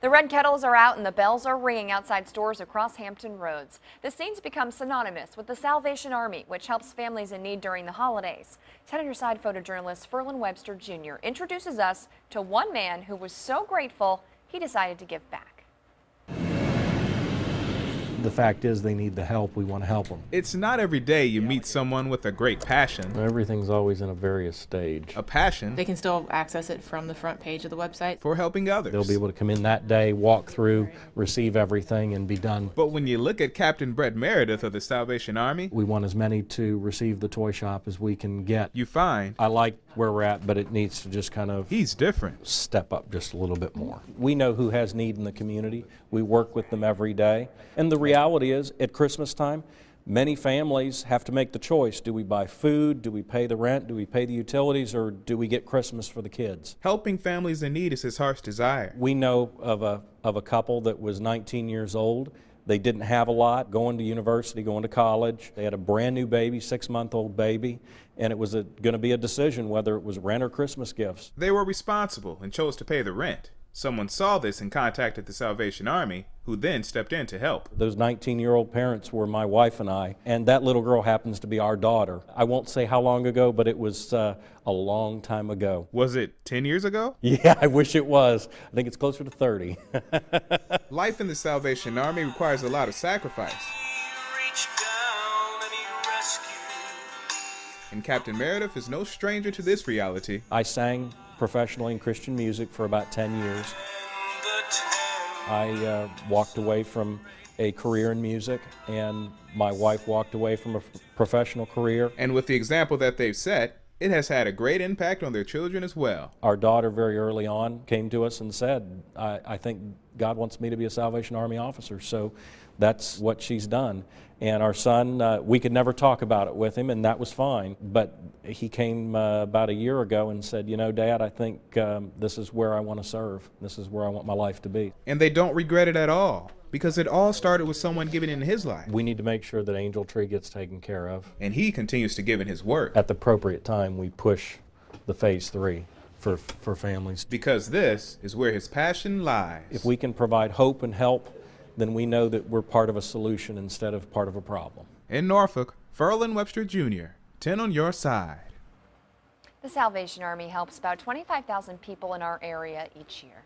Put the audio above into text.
The red kettles are out and the bells are ringing outside stores across Hampton Roads. The scene's become synonymous with the Salvation Army, which helps families in need during the holidays. 10 on Your Side photojournalist Ferlin Webster Jr. introduces us to one man who was so grateful he decided to give back. The fact is they need the help. We want to help them. It's not every day you meet someone with a great passion. Everything's always in a various stage. A passion They can still access it from the front page of the website. for helping others. They'll be able to come in that day, walk through, receive everything, and be done. But when you look at Captain Brett Meredith of the Salvation Army, We want as many to receive the toy shop as we can get. you find I like where we're at, but it needs to just kind of he's different. step up just a little bit more. We know who has need in the community. We work with them every day. And the reality is, at Christmas time, many families have to make the choice. Do we buy food? Do we pay the rent? Do we pay the utilities? Or do we get Christmas for the kids? Helping families in need is his heart's desire. We know of a couple that was 19 years old. They didn't have a lot, going to university, going to college. They had a brand new baby, 6-month-old baby, and it was going to be a decision whether it was rent or Christmas gifts. They were responsible and chose to pay the rent. Someone saw this and contacted the Salvation Army, who then stepped in to help. Those 19-year-old parents were my wife and I, and that little girl happens to be our daughter. I won't say how long ago, but it was a long time ago. Was it 10 years ago? Yeah, I wish it was. I think it's closer to 30. Life in the Salvation Army requires a lot of sacrifice. And Captain Meredith is no stranger to this reality. I sang professionally in Christian music for about 10 years. I walked away from a career in music, and my wife walked away from a professional career. And with the example that they've set, it has had a great impact on their children as well. Our daughter very early on came to us and said, I think God wants me to be a Salvation Army officer, so that's what she's done. And our son, we could never talk about it with him, and that was fine. But he came about a year ago and said, you know, Dad, I think this is where I want to serve. This is where I want my life to be. And they don't regret it at all, because it all started with someone giving in his life. We need to make sure that Angel Tree gets taken care of. And he continues to give in his work. At the appropriate time, we push the Phase 3 for families. Because this is where his passion lies. If we can provide hope and help, then we know that we're part of a solution instead of part of a problem. In Norfolk, Ferlin Webster Jr., 10 on Your Side. The Salvation Army helps about 25,000 people in our area each year.